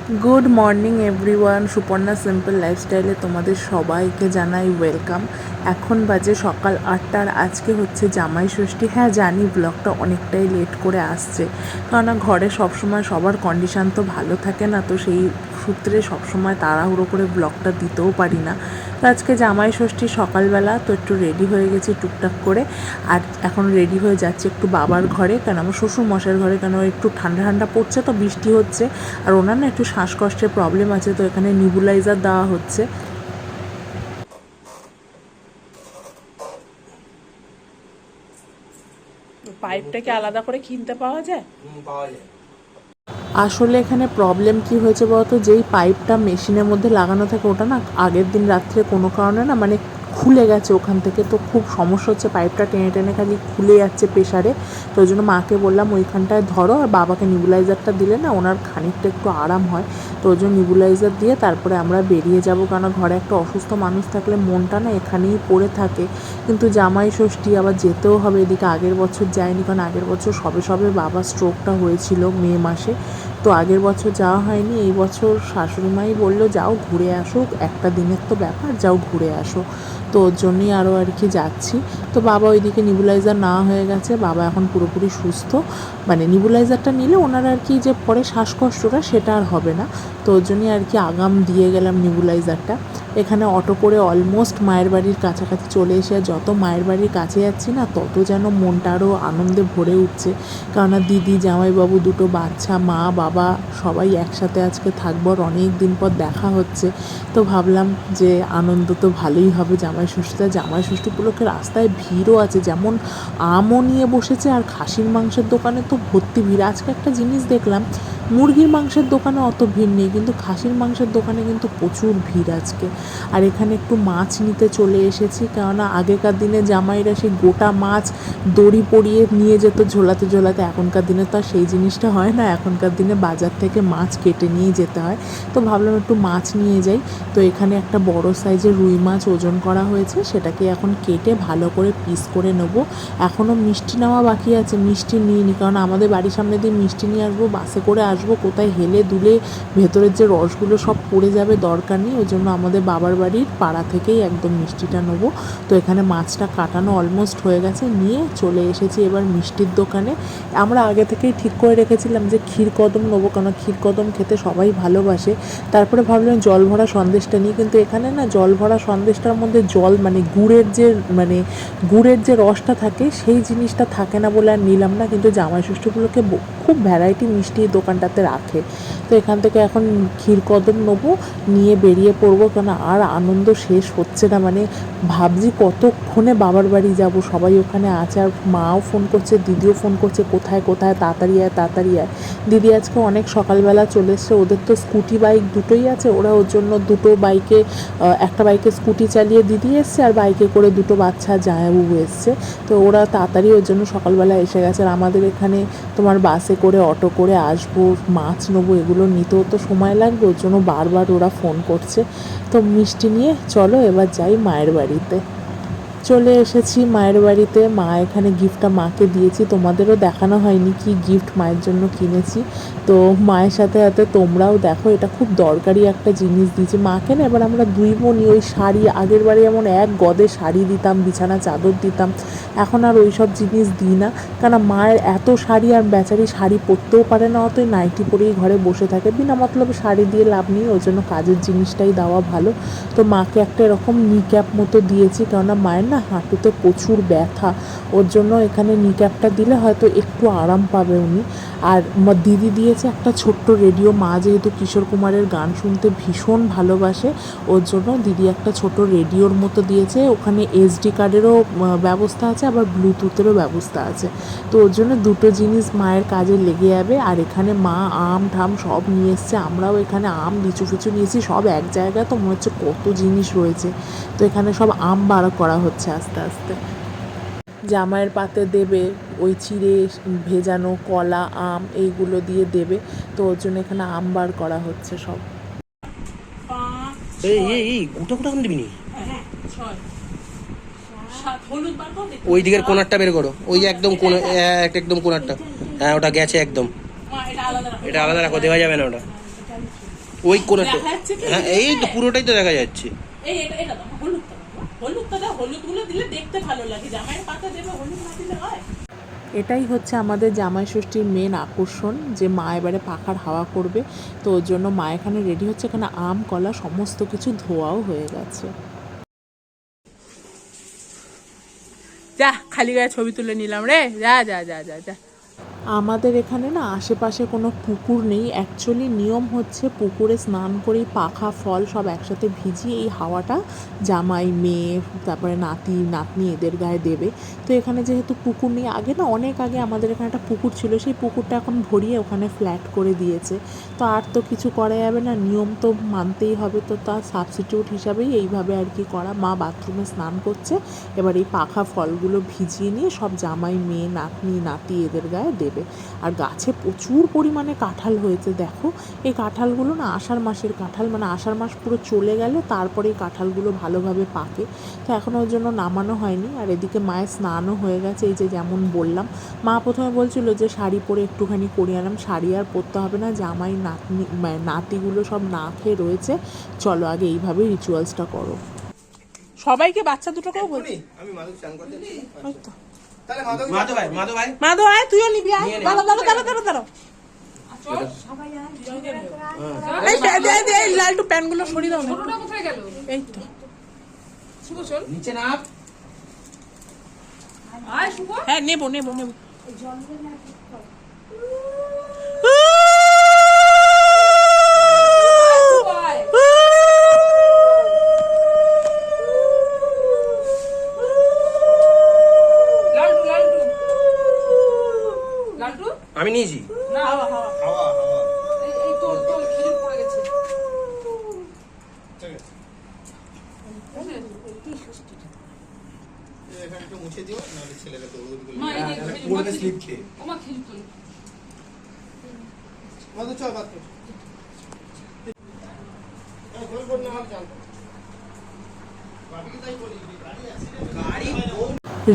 Good morning everyone Suparna simple लाइफस्टाइले तुम्हारे सबाइके जानाई वेलकाम। এখন বাজে সকাল ৮টার। আজকে হচ্ছে জামাই ষষ্ঠী। হ্যাঁ জানি ব্লগটা অনেকটাই লেট করে আসছে, কারণ ঘরে সবসময় সবার কন্ডিশান তো ভালো থাকে না, তো সেই সূত্রে সবসময় তাড়াহুড়ো করে ব্লগটা দিতেও পারি না। তো আজকে জামাই ষষ্ঠী সকালবেলা তো একটু রেডি হয়ে গেছি টুকটাক করে, আর এখন রেডি হয়ে যাচ্ছে একটু বাবার ঘরে, কেন আমার শ্বশুর মশাইয়ের ঘরে, কেন একটু ঠান্ডা ঠান্ডা পড়ছে তো বৃষ্টি হচ্ছে, আর ওনার না একটু শ্বাসকষ্টের প্রবলেম আছে, তো এখানে নিবুলাইজার দেওয়া হচ্ছে। পাইপটাকে আলাদা করে কিনতে পাওয়া যায়? আসলে এখানে প্রবলেম কি হয়েছে বলতো, যেই পাইপটা মেশিনের মধ্যে লাগানো থাকে ওটা না আগের দিন রাত্রে কোনো কারণে না মানে খুলে গেছে ওখান থেকে, তো খুব সমস্যা হচ্ছে, পাইপটা টেনে টেনে খালি খুলে যাচ্ছে প্রেশারে। তো ওই জন্য মাকে বললাম ওইখানটায় ধরো, আর বাবাকে নিবুলাইজারটা দিলে না ওনার খানিকটা একটু আরাম হয়। তো ওই জন্য নিবুলাইজার দিয়ে তারপরে আমরা বেরিয়ে যাব, কারণ ঘরে একটা অসুস্থ মানুষ থাকলে মনটা না এখানেই পড়ে থাকে। কিন্তু জামাই ষষ্ঠী আবার যেতেও হবে, এদিকে আগের বছর যায়নি, কারণ আগের বছর সবে সবে বাবার স্ট্রোকটা হয়েছিল মে মাসে, তো আগের বছর যাওয়া হয়নি। এই বছর শাশুড়ি মাই বললো যাও ঘুরে আসো, একটা দিনের তো ব্যাপার, যাও ঘুরে আসো। তো ওর জন্যই আরও আর কি যাচ্ছি। তো বাবা ওইদিকে নিবুলাইজার নেওয়া হয়ে গেছে, বাবা এখন পুরোপুরি সুস্থ, মানে নিবুলাইজারটা নিলে ওনার আর কি যে পরে শ্বাসকষ্টটা সেটা আর হবে না। তো ওর জন্যই আর কি আগাম দিয়ে গেলাম নিবুলাইজারটা। এখানে অটো করে অলমোস্ট মায়ের বাড়ির কাছাকাছি চলে এসে, আর যত মায়ের বাড়ির কাছে যাচ্ছি না তত যেন মনটা আরও আনন্দে ভরে উঠছে, কেননা দিদি, জামাইবাবু, দুটো বাচ্চা, মা বাবা সবাই একসাথে আজকে থাকবো, আর অনেক দিন পর দেখা হচ্ছে। তো ভাবলাম যে আনন্দ তো ভালোই হবে জামাই ষষ্ঠীটা। জামাই ষষ্ঠী উপলক্ষে রাস্তায় ভিড়ও আছে, যেমন আমও নিয়ে বসেছে, আর খাসির মাংসের দোকানে তো ভর্তি ভিড়। আজকে একটা জিনিস দেখলাম, মুরগির মাংসের দোকানে অত ভিড় নেই, কিন্তু খাসির মাংসের দোকানে কিন্তু প্রচুর ভিড় আজকে। আর এখানে একটু মাছ নিতে চলে এসেছি, কেননা আগেকার দিনে জামাইরা সেই গোটা মাছ দড়ি পরিয়ে নিয়ে যেত ঝোলাতে ঝোলাতে, এখনকার দিনে তো আর সেই জিনিসটা হয় না, এখনকার দিনে বাজার থেকে মাছ কেটে নিয়ে যেতে হয়। তো ভাবলাম একটু মাছ নিয়ে যাই। তো এখানে একটা বড় সাইজের রুই মাছ ওজন করা হয়েছে, সেটাকে এখন কেটে ভালো করে পিস করে নেবো। এখনও মিষ্টি নেওয়া বাকি আছে, মিষ্টি নিইনি, কারণ আমাদের বাড়ির সামনে দিয়ে মিষ্টি নিয়ে আসবো, বাসে করে আসবো, কোথায় হেলে দুলে ভেতরের যে রসগুলো সব পড়ে যাবে, দরকার নেই। ওই জন্য আমাদের বাবার বাড়ির পাড়া থেকেই একদম মিষ্টিটা নেবো। তো এখানে মাছটা কাটানো অলমোস্ট হয়ে গেছে, নিয়ে চলে এসেছি এবার মিষ্টির দোকানে। আমরা আগে থেকেই ঠিক করে রেখেছিলাম যে ক্ষীরকদম নেবো, কারণ ক্ষীরকদম খেতে সবাই ভালোবাসে। তারপরে ভাবলাম জল ভরা সন্দেশটা নিই, কিন্তু এখানে না জল ভরা সন্দেশটার মধ্যে জল মানে গুড়ের যে রসটা থাকে সেই জিনিসটা থাকে না বলে আর নিলাম না। কিন্তু জামাই ষষ্ঠী উপলক্ষে খুব ভ্যারাইটি মিষ্টি এই দোকানটাতে রাখে। তো এখান থেকে এখন ক্ষীরকদম নেবো, নিয়ে বেরিয়ে পড়বো, কেন আর আনন্দ শেষ হচ্ছে না। মানে ভাবছি কতক্ষণে বাবার বাড়ি যাব, সবাই ওখানে আছে, আর মাও ফোন করছে, দিদিও ফোন করছে, কোথায় কোথায়, তাড়াতাড়ি আয় তাড়াতাড়ি আয়। দিদি আজকে অনেক সকালবেলা চলে এসছে, ওদের তো স্কুটি বাইক দুটোই আছে, ওরা ওর জন্য দুটো বাইকে, একটা বাইকে স্কুটি চালিয়ে দিদি এসছে, আর বাইকে করে দুটো বাচ্চা জামাইবাবু এসছে। তো ওরা তাড়াতাড়ি ওর জন্য সকালবেলা এসে গেছে। আর আমাদের এখানে তোমার বাসে করে অটো করে আসবো, মাছ নেবো, এগুলো নিতেও তো সময় লাগবে, ওর জন্য বারবার ওরা ফোন করছে। তো মিষ্টি নিয়ে চলো এবার যাই মায়ের বাড়িতে। চলে এসেছি মায়ের বাড়িতে। মা এখানে গিফটটা মাকে দিয়েছি, তোমাদেরও দেখানো হয়নি কি গিফট মায়ের জন্য কিনেছি। তো মায়ের সাথে সাথে তোমরাও দেখো, এটা খুব দরকারি একটা জিনিস দিয়েছি মাকে না। এবার আমরা দুই বোনই ওই শাড়ি, আগের বারে যেমন এক গদে শাড়ি দিতাম, বিছানা চাদর দিতাম, এখন আর ওই সব জিনিস দিই না, কারণ মায়ের এত শাড়ি, আর বেচারি শাড়ি পরতেও পারে না, অতই নাইটি পরেই ঘরে বসে থাকে, বিনা মতলবে শাড়ি দিয়ে লাভ নেই, ওই জন্য কাজের জিনিসটাই দেওয়া ভালো। তো মাকে একটা এরকম নি ক্যাপ মতো দিয়েছি, কেননা মায়ের না হাঁটুতে প্রচুর ব্যথা, ওর জন্য এখানে নি ক্যাপটা দিলে হয়তো একটু আরাম পাবে উনি। আর দিদি দিয়েছে একটা ছোট্ট রেডিও, মা যেহেতু কিশোর কুমারের গান শুনতে ভীষণ ভালোবাসে, ওর জন্য দিদি একটা ছোট রেডিওর মতো দিয়েছে, ওখানে এসডি কার্ডেরও ব্যবস্থা আছে, আবার ব্লুটুথেরও ব্যবস্থা আছে। তো ওর জন্য দুটো জিনিস মায়ের কাজে লেগে যাবে। আর এখানে মা আম ঠাম সব নিয়ে এসছে, আমরাও এখানে আম লিচু ফিচু নিয়েছি, সব এক জায়গায়, তো মনে হচ্ছে কত জিনিস রয়েছে। তো এখানে সব আম বার করা হচ্ছে আস্তে আস্তে, জামাইয়ের পাতে দেবে ওই চিড়ে ভেজানো কলা, আম এইগুলো দিয়ে দেবে, তো ওর জন্য এখানে আম বার করা হচ্ছে সব। গোটা গোটা আম দিবি নি? ওই দিকের কোনারটা বের করো, ওই একদম কোনা, একদম কোনারটা, হ্যাঁ ওটা গেছে একদম, এটা আলাদা রাখো, দেওয়া যাবে না ওটা। ওই কোনাটা, দেখা যাচ্ছে কি? হ্যাঁ এই তো পুরোটাই তো দেখা যাচ্ছে। এই এটা দাও, হলুদটা দাও, হলুদটা দাও, হলুদগুলো দিলে দেখতে ভালো লাগে, জামাইয়ের পাতা দেবে, হলুদ না দিলে হয়? এটাই হচ্ছে আমাদের জামাই ষষ্ঠীর মেন আকর্ষণ, যে মা এবারে পাখার হাওয়া করবে। তো ওর জন্য মা এখানে রেডি হচ্ছে, এখানে আম কলা সমস্ত কিছু ধোয়াও হয়ে গেছে। যা খালি গায়ে ছবি তুলে নিলাম রে, যা যা যা যা যা। আমাদের এখানে না আশেপাশে কোনো পুকুর নেই। অ্যাকচুয়ালি নিয়ম হচ্ছে পুকুরে স্নান করেই পাখা ফল সব একসাথে ভিজিয়ে এই হাওয়াটা জামাই মেয়ে তারপরে নাতি নাতনি এদের গায়ে দেবে। তো এখানে যেহেতু পুকুর নেই, আগে না অনেক আগে আমাদের এখানে একটা পুকুর ছিল, সেই পুকুরটা এখন ভরিয়ে ওখানে ফ্ল্যাট করে দিয়েছে। তো আর তো কিছু করা যাবে না, নিয়ম তো মানতেই হবে। তো তার সাবস্টিটিউট হিসাবেই এইভাবে আর কি করা। মা বাথরুমে স্নান করছে, এবার এই পাখা ফলগুলো ভিজিয়ে নিয়ে সব জামাই মেয়ে নাতনি নাতি এদের গায়ে দেবে। আর গাছে প্রচুর পরিমাণে কাঁঠাল হয়েছে, দেখো এই কাঁঠালগুলো না আষাঢ় মাসের কাঁঠাল, মানে আষাঢ় মাস পুরো চলে গেলে তারপরে এই কাঁঠালগুলো ভালোভাবে পাকে। তো এখনও ওর জন্য নামানো হয়নি। আর এদিকে মায়ের স্নানও হয়ে গেছে, এই যে যেমন বললাম। মা প্রথমে বলছিল যে শাড়ি পরে একটুখানি করিয়ে আনলাম, শাড়ি আর পরতে হবে না, জামাই নাতনি নাতিগুলো সব না খেয়ে রয়েছে, চলো আগে এইভাবেই রিচুয়ালসটা করো। সবাইকে বাচ্চা দুটোকেও বলছি আমি মাধব চান করতে তো তাহলে মাধব ভাই, মাধব ভাই, মাধব আয়, তুইও নিবি, আয়, নিয়ে নে। দাঁড়া দাঁড়া দাঁড়া দাঁড়া দাঁড়া। এই দে দে দে, লালটু প্যানগুলো সরিয়ে দাও না। ছোটটা কোথায় গেল? এই তো শুভ চল। নিচে নাম। আয় শুভ। হ্যাঁ নেবো নেবো নেবো। আয়। লালটু লালটু লালটু। আমি নিয়েছি। না হাওয়া হাওয়া। হাওয়া হাওয়া এই তোর তোর খেজুর পড়ে গেছে। ঠিক আছে, এখানে একটু মুছে দিও, নাহলে ছেলেরা তো ওগুলো মা এই যে খেজুর পুরোটা মাখি- স্লিপ খেয়ে। ওমা খেজুর তোল। মাধব চল বাদ কর। গোল গোল না আর জানতো গাড়ি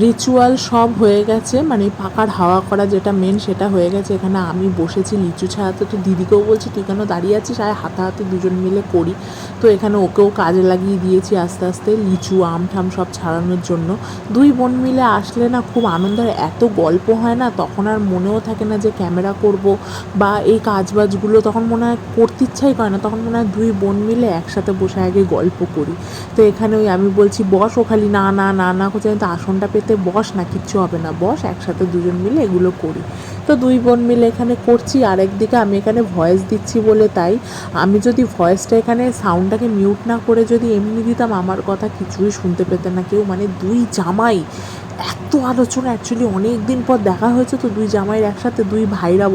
রিচুয়াল সব হয়ে গেছে, মানে পাখার হাওয়া করা যেটা মেন সেটা হয়ে গেছে। এখানে আমি বসেছি লিচু ছাড়াতে, তো দিদিকেও বলছি তুই কেন দাঁড়িয়ে আছিস, আর হাতাহাতি দুজন মিলে করি। তো এখানে ওকেও কাজে লাগিয়ে দিয়েছি আস্তে আস্তে লিচু আম ঠাম সব ছাড়ানোর জন্য। দুই বোন মিলে আসলে না খুব আনন্দ হয়, এত গল্প হয় না, তখন আর মনেও থাকে না যে ক্যামেরা করব বা এই কাজবাজগুলো, তখন মনে হয় করতে ইচ্ছাই করে না, তখন মনে হয় দুই বোন মিলে একসাথে বসে আগে গল্প করি। তো এখানে ওই আমি বলছি বস, ও খালি না না না না করছে, আমি তো আসনটা পেতে বস না, কিচ্ছু হবে না বস, একসাথে দুজন মিলে এগুলো করি। তো দুই বোন মিলে এখানে করছি। আর একদিকে আমি এখানে ভয়েস দিচ্ছি বলে, তাই আমি যদি ভয়েসটা এখানে সাউন্ডটাকে মিউট না করে যদি এমনি দিতাম, আমার কথা কিছুই শুনতে পেতে না কেউ। মানে দুই জামাই এত আলোচনা, অ্যাকচুয়ালি অনেক দিন পর দেখা হয়েছে, তো দুই জামাইয়ের একসাথে, দুই ভাইরা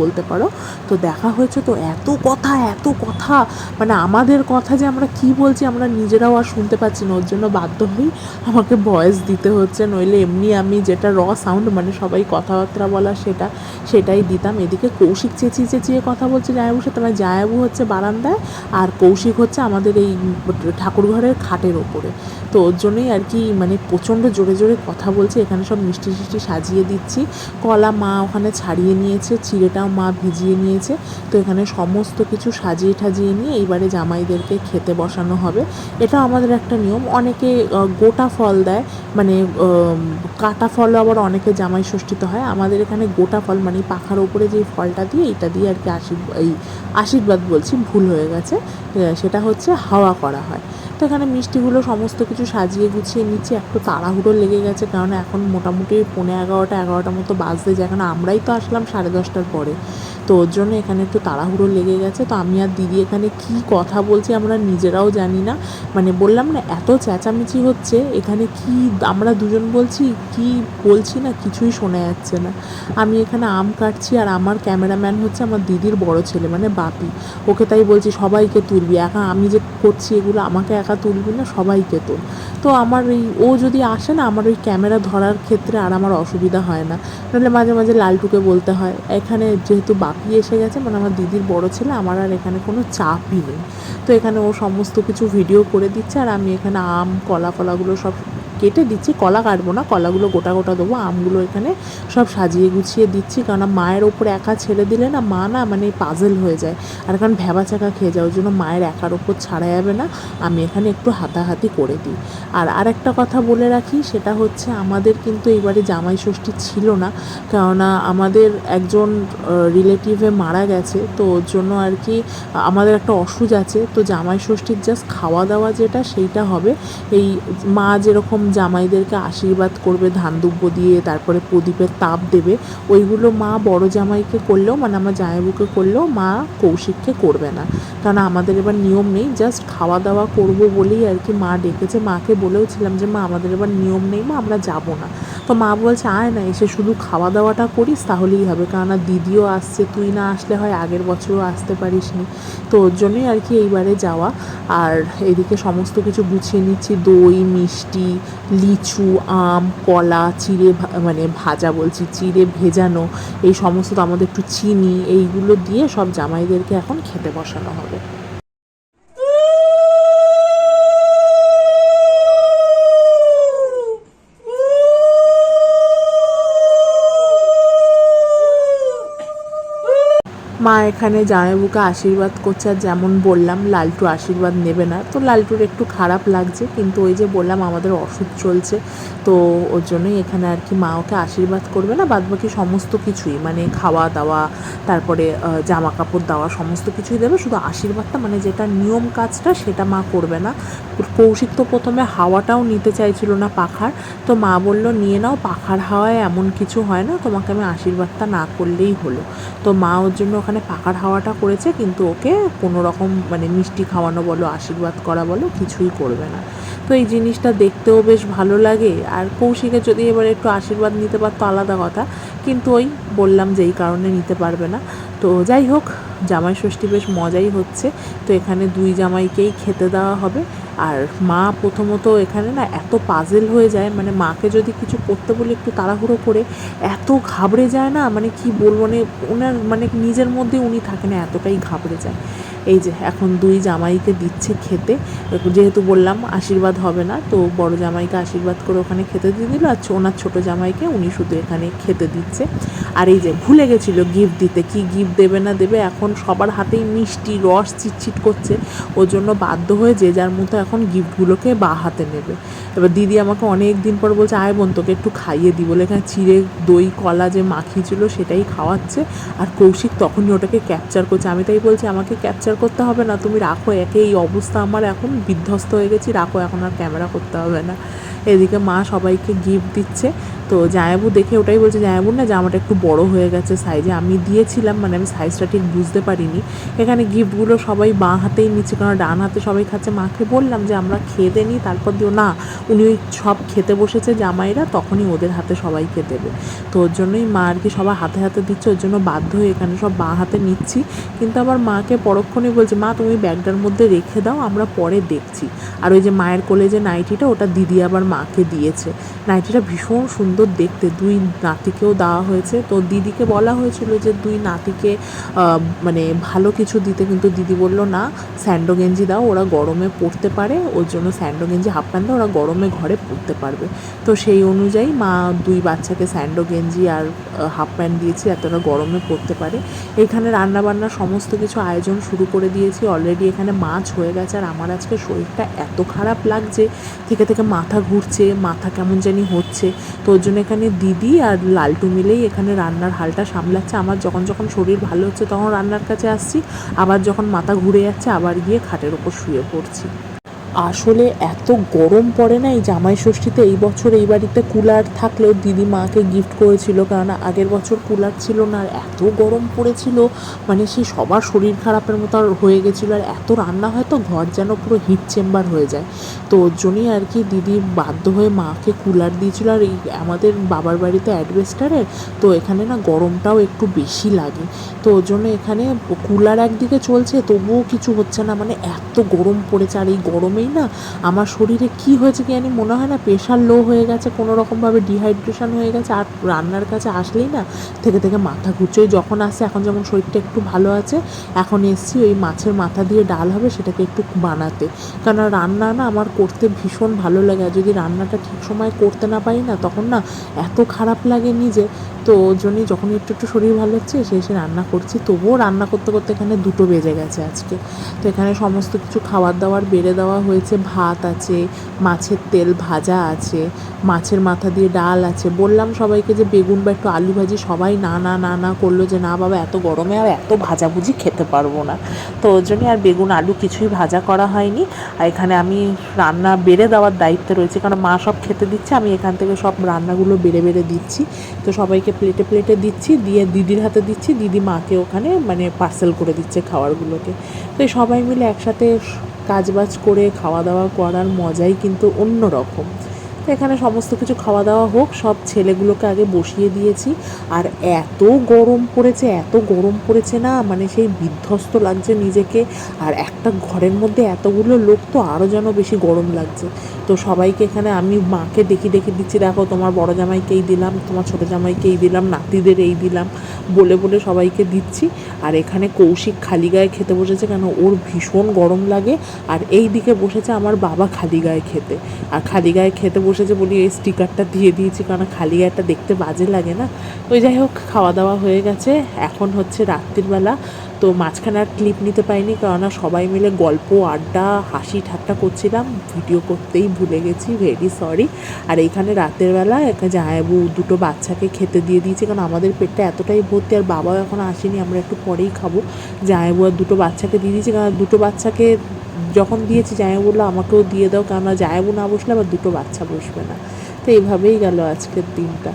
বলতে পারো, তো দেখা হয়েছে, তো এত কথা, মানে আমাদের কথা যে আমরা কি বলছি আমরা নিজেরাও আর শুনতে পাচ্ছি না, ওর জন্য বাধ্য হই আমাকে ভয়েস দিতে হচ্ছে, নইলে এমনি আমি যেটা সাউন্ড মানে সবাই কথাবার্তা বলা সেটাই দিতাম। এদিকে কৌশিক চেঁচিয়ে কথা বলছে জায়াবুর সাথে, মানে জায়াবু হচ্ছে বারান্দায় আর কৌশিক হচ্ছে আমাদের এই ঠাকুরঘরের খাটের ওপরে। তো ওর জন্যই আর কি মানে প্রচণ্ড জোরে জোরে কথা বলছে। এখানে সব মিষ্টি সাজিয়ে দিচ্ছি, কলা মা ওখানে ছাড়িয়ে নিয়েছে, চিড়েটাও মা ভিজিয়ে নিয়েছে। তো এখানে সমস্ত কিছু সাজিয়ে ঠাজিয়ে নিয়ে এইবারে জামাইদেরকে খেতে বসানো হবে। এটা আমাদের একটা নিয়ম। অনেকে গোটা ফল দেয়, মানে কাটা ফলও আবার অনেকে জামাই ষষ্ঠীতে হয়। আমাদের এখানে গোটা ফল, মানে পাখার ওপরে যে ফলটা দিয়ে এইটা দিয়ে আর কি আশীর্বাদ বলছি, ভুল হয়ে গেছে, সেটা হচ্ছে হাওয়া করা হয়। তো এখানে মিষ্টিগুলো সমস্ত কিছু সাজিয়ে গুছিয়ে নিচ্ছি। একটু তাড়াহুড়ো লেগে গেছে, কারণ এখন মোটামুটি 11:30 মতো বাজতে যায়, এখন আমরাই তো আসলাম 10:30টার পরে, তো ওর জন্য এখানে একটু তাড়াহুড়ো লেগে গেছে। তো আমি আর দিদি এখানে কি কথা বলছি আমরা নিজেরাও জানি না, মানে বললাম না এত চেঁচামেচি হচ্ছে এখানে, কি আমরা দুজন বলছি কি বলছি না কিছুই শোনা যাচ্ছে না। আমি এখানে আম কাটছি, আর আমার ক্যামেরাম্যান হচ্ছে আমার দিদির বড় ছেলে মানে বাপি, ওকে তাই বলছি সবাইকে তুলবি, একা আমি যে করছি এগুলো আমাকে একা তুলবি না, সবাইকে তোল। তো আমার ও যদি আসে না, আমার ওই ক্যামেরা ধরার ক্ষেত্রে আর আমার অসুবিধা হয় না, নাহলে মাঝে মাঝে লালটুকে বলতে হয়। এখানে যেহেতু বাপি এসে গেছে, মানে আমার দিদির বড় ছেলে, আমার আর এখানে কোনো চাপই নেই। তো এখানে ও সমস্ত কিছু ভিডিও করে দিচ্ছে, আর আমি এখানে আম কলাগুলো সব কেটে দিচ্ছি, কলা কাটবো না, কলাগুলো গোটা গোটা দেবো, আমগুলো এখানে সব সাজিয়ে গুছিয়ে দিচ্ছি। কারণ মায়ের ওপর একা ছেড়ে দিলে না মা না মানে পাজেল হয়ে যায়, আর কারণ ভ্যাবা চাকা খেয়ে যায়, ওই জন্য মায়ের একার ওপর ছাড়া যাবে না, আমি এখানে একটু হাতাহাতি করে দিই। আর আরেকটা কথা বলে রাখি, সেটা হচ্ছে আমাদের কিন্তু এবারে জামাই ষষ্ঠী ছিল না, কেননা আমাদের একজন রিলেটিভে মারা গেছে, তো ওর জন্য আর কি আমাদের একটা অসুখ আছে। তো জামাই ষষ্ঠীর জাস্ট খাওয়া দাওয়া যেটা সেইটা হবে, এই মা যেরকম জামাইদেরকে আশীর্বাদ করবে ধান দুব্য দিয়ে, তারপরে প্রদীপের তাপ দেবে, ওইগুলো মা বড় জামাইকে করলেও মানে আমার জামাইবুকে করলেও মা কৌশিককে করবে না, কারণ আমাদের এবার নিয়ম নেই, জাস্ট খাওয়া দাওয়া করব বলেই আর কি মা ডেকেছে। মাকে বলেওছিলাম যে মা আমাদের এবার নিয়ম নেই, মা আমরা যাব না। তো মা বলছে আয় না, এসে শুধু খাওয়া দাওয়াটা করিস তাহলেই হবে, কেননা দিদিও আসছে, তুই না আসলে হয় আগের বছরও আসতে পারিস নি, তো ওর জন্যই আর কি এইবারে যাওয়া। আর এদিকে সমস্ত কিছু গুছিয়ে নিচ্ছি, দই মিষ্টি লিচু আম কলা চিড়ে মানে ভাজা বলছি চিড়ে ভেজানো, এই সমস্ত তো আমাদের একটু চিনি এইগুলো দিয়ে সব জামাইদেরকে এখন খেতে বসানো হবে। মা এখানে জামাইবুকে আশীর্বাদ করছে, আর যেমন বললাম লালটু আশীর্বাদ নেবে না, তো লালটুর একটু খারাপ লাগছে, কিন্তু ওই যে বললাম আমাদের ওষুধ চলছে, তো ওর জন্যই এখানে আর কি মা ওকে আশীর্বাদ করবে না, বাদবাকি সমস্ত কিছুই মানে খাওয়া দাওয়া তারপরে জামা কাপড় দেওয়া সমস্ত কিছুই দেবে, শুধু আশীর্বাদটা মানে যেটা নিয়ম কাজটা সেটা মা করবে না। কৌশিক তো প্রথমে হাওয়াটাও নিতে চাইছিল না পাখার, তো মা বলল নিয়ে নাও, পাখার হাওয়ায় এমন কিছু হয় না, তোমাকে আমি আশীর্বাদটা না করলেই হলো। তো মা ওর জন্য ওখানে পাখার হাওয়াটা করেছে, কিন্তু ওকে কোনো রকম মানে মিষ্টি খাওয়ানো বলো আশীর্বাদ করা বলো কিছুই করবে না। তো এই জিনিসটা দেখতেও বেশ ভালো লাগে, আর কৌশিকে যদি এবার একটু আশীর্বাদ নিতে পারতো আলাদা কথা, কিন্তু ওই বললাম যে এই কারণে নিতে পারবে না। তো যাই হোক, জামাই ষষ্ঠী বেশ মজাই হচ্ছে। তো এখানে দুই জামাইকেই খেতে দেওয়া হবে। আর মা প্রথমত এখানে না এত পাজেল হয়ে যায়, মানে মাকে যদি কিছু করতে বলে একটু তাড়াহুড়ো করে এত ঘাবড়ে যায় না, মানে কি বলবো, মানে ওনার মানে নিজের মধ্যে উনি থাকে না, এতটাই ঘাবড়ে যায়। এই যে এখন দুই জামাইকে দিচ্ছে খেতে, যেহেতু বললাম আশীর্বাদ হবে না, তো বড় জামাইকে আশীর্বাদ করে ওখানে খেতে দিয়ে দিল, আর ওনার ছোটো জামাইকে উনি শুধু এখানে খেতে দিচ্ছে। আর এই যে ভুলে গেছিলো গিফট দিতে, কি গিফট দেবে না দেবে, এখন সবার হাতেই মিষ্টি রস চিটচিট করছে, ওর জন্য বাধ্য হয়ে যে যার মতো এখন গিফটগুলোকে বা হাতে নেবে। এবার দিদি আমাকে অনেক দিন পর বলছে আয় বোন তোকে একটু খাইয়ে দিই, বলে এখানে চিড়ে দই কলা যে মাখিয়েছিল সেটাই খাওয়াচ্ছে, আর কৌশিক তখনই ওটাকে ক্যাপচার করছে। আমি তাই বলছি আমাকে ক্যাপচার করতে হবে না, তুমি রাখো, একে এই অবস্থা আমার এখন বিধ্বস্ত হয়ে গেছি, রাখো, এখন আর ক্যামেরা করতে হবে না। এদিকে মা সবাইকে গিফট দিচ্ছে, তো জামাইবু দেখে ওটাই বলছে, জামাইবুর না জামাটা একটু বড় হয়ে গেছে সাইজে, আমি দিয়েছিলাম মানে আমি সাইজটা ঠিক বুঝতে পারিনি। এখানে গিফটগুলো সবাই বাঁ হাতেই নিচ্ছে, কারণ ডান হাতে সবাই খাচ্ছে। মাকে বললাম যে আমরা খেতে নিই তারপর দিও, না উনি ওই সব খেতে বসেছে জামাইরা, তখনই ওদের হাতে সবাইকে দেবে, তো ওর জন্যই মা আর কি সবার হাতে হাতে দিচ্ছে, ওর জন্য বাধ্য হয়ে এখানে সব বাঁ হাতে নিচ্ছি। কিন্তু আবার মাকে পরক্ষণে বলছে মা তুমি ব্যাগটার মধ্যে রেখে দাও, আমরা পরে দেখছি। আর ওই যে মায়ের কোলে যে নাইটিটা, ওটা দিদি আবার মাকে দিয়েছে, নাইটিটা ভীষণ সুন্দর দেখতে, দুই নাতিকেও দেওয়া হয়েছে। তো দিদিকে বলা হয়েছিল যে দুই নাতিকে মানে ভালো কিছু দিতে, কিন্তু দিদি বলল না, স্যান্ডো গেঞ্জি দাও, ওরা গরমে পরতে পারে, ওর জন্য স্যান্ডো গেঞ্জি হাফ প্যান্ট দাও, ওরা গরমে ঘরে পরতে পারবে। তো সেই অনুযায়ী মা দুই বাচ্চাকে স্যান্ডো গেঞ্জি আর হাফ প্যান্ট দিয়েছি, যাতে ওরা গরমে পরতে পারে। এখানে রান্নাবান্নার সমস্ত কিছু আয়োজন শুরু করে দিয়েছি অলরেডি, এখানে মাছ হয়ে গেছে। আর আমার আজকে শরীরটা এত খারাপ লাগছে, থেকে থেকে মাথা ঘুরছে, মাথা কেমন জানি হচ্ছে, তো ওর জন্য এখানে দিদি আর লালটু মিলেই এখানে রান্নার হালটা সামলাচ্ছে। আমার যখন যখন শরীর ভালো হচ্ছে তখন রান্নার কাছে আসছি, আবার যখন মাথা ঘুরে যাচ্ছে আবার গিয়ে খাটের ওপর শুয়ে পড়ছি। আসলে এত গরম পড়ে না এই জামাই ষষ্ঠীতে। এই বছর এই বাড়িতে কুলার থাকলেও দিদি মাকে গিফট করেছিল, কারণ আগের বছর কুলার ছিল না, আর এত গরম পড়েছিল, মানে সে সবার শরীর খারাপের মতো হয়ে গেছিলো। আর এত রান্না হয় তো ঘর যেন পুরো হিট চেম্বার হয়ে যায়, তো ওর জন্যই আর কি দিদি বাধ্য হয়ে মাকে কুলার দিয়েছিল। আর এই আমাদের বাবার বাড়িতে অ্যাডভেস্টারের, তো এখানে না গরমটাও একটু বেশি লাগে, তো ওর জন্য এখানে কুলার একদিকে চলছে তবুও কিছু হচ্ছে না, মানে এত গরম পড়েছে। আর এই গরমেই পরেই না আমার শরীরে কি হয়েছে কি জানি, মনে হয় না প্রেশার লো হয়ে গেছে, কোনো রকমভাবে ডিহাইড্রেশন হয়ে গেছে। আর রান্নার কাছে আসলেই না থেকে থেকে মাথা ঘুরছে। ওই যখন আসছে, এখন যেমন শরীরটা একটু ভালো আছে, এখন এসছি ওই মাছের মাথা দিয়ে ডাল হবে সেটাকে একটু বানাতে। কারণ রান্না না আমার করতে ভীষণ ভালো লাগে, আর যদি রান্নাটা ঠিক সময় করতে না পারি না তখন না এত খারাপ লাগে নিজে। তো ওর জন্যই যখন একটু একটু শরীর ভালো হচ্ছে এসে রান্না করছি। তবুও রান্না করতে করতে এখানে 2টো বেজে গেছে আজকে। তো এখানে সমস্ত কিছু খাবার দাবার বেড়ে দেওয়া হয়েছে। ভাত আছে, মাছের তেল ভাজা আছে, মাছের মাথা দিয়ে ডাল আছে। বললাম সবাইকে যে বেগুন বা একটু আলু ভাজি, সবাই না না না না করলো যে না বাবা এত গরমে আর এত ভাজাভুজি খেতে পারবো না। তো ওর জন্যই আর বেগুন আলু কিছুই ভাজা করা হয়নি। আর এখানে আমি রান্না বেড়ে দেওয়ার দায়িত্বে রয়েছে, কারণ মা সব খেতে দিচ্ছে, আমি এখান থেকে সব রান্নাগুলো বেড়ে বেড়ে দিচ্ছি। তো সবাইকে প্লেটে প্লেটে দিচ্ছি, দিয়ে দিদির হাতে দিচ্ছি, দিদি মাকে ওখানে মানে পার্সেল করে দিচ্ছে খাবারগুলোকে। তো এই সবাই মিলে একসাথে কাজবাজ করে খাওয়া দাওয়া করার মজাই কিন্তু অন্য রকম। তো এখানে সমস্ত কিছু খাওয়া দাওয়া হোক, সব ছেলেগুলোকে আগে বসিয়ে দিয়েছি। আর এত গরম পড়েছে, এত গরম পড়েছে না, মানে সেই বিধ্বস্ত লাগছে নিজেকে। আর একটা ঘরের মধ্যে এতগুলো লোক, তো আরও যেন বেশি গরম লাগছে। তো সবাইকে এখানে আমি মাকে ডেকে ডেকে দিচ্ছি, দেখো তোমার বড় জামাইকেই দিলাম, তোমার ছোটো জামাইকেই দিলাম, নাতিদের এই দিলাম, বলে বলে সবাইকে দিচ্ছি। আর এখানে কৌশিক খালি গায়ে খেতে বসেছে, কেন ওর ভীষণ গরম লাগে। আর এই দিকে বসেছে আমার বাবা খালি গায়ে খেতে। আর খালি গায়ে খেতে বসেছে বলি এই স্টিকারটা দিয়ে দিয়েছি, কারণ খালি গায়েটা দেখতে বাজে লাগে না। ওই যাই হোক, খাওয়া দাওয়া হয়ে গেছে, এখন হচ্ছে রাত্রিবেলা। তো মাঝখানে আর ক্লিপ নিতে পারিনি, কেননা সবাই মিলে গল্প আড্ডা হাসি ঠাট্টা করছিলাম, ভিডিও করতেই ভুলে গেছি, ভেরি সরি। আর এইখানে রাতের বেলা একটা জামাইবাবু 2টো বাচ্চাকে খেতে দিয়ে দিয়েছে, কারণ আমাদের পেটটা এতটাই ভর্তি, আর বাবাও এখন আসেনি, আমরা একটু পরেই খাবো। জামাইবাবু আর 2টো বাচ্চাকে দিয়ে দিয়েছি, কারণ 2টো বাচ্চাকে যখন দিয়েছি জামাইবাবু বললো আমাকেও দিয়ে দাও, কেননা জামাইবাবু না বসলে আবার 2টো বাচ্চা বসবে না। তো এইভাবেই গেল আজকের দিনটা।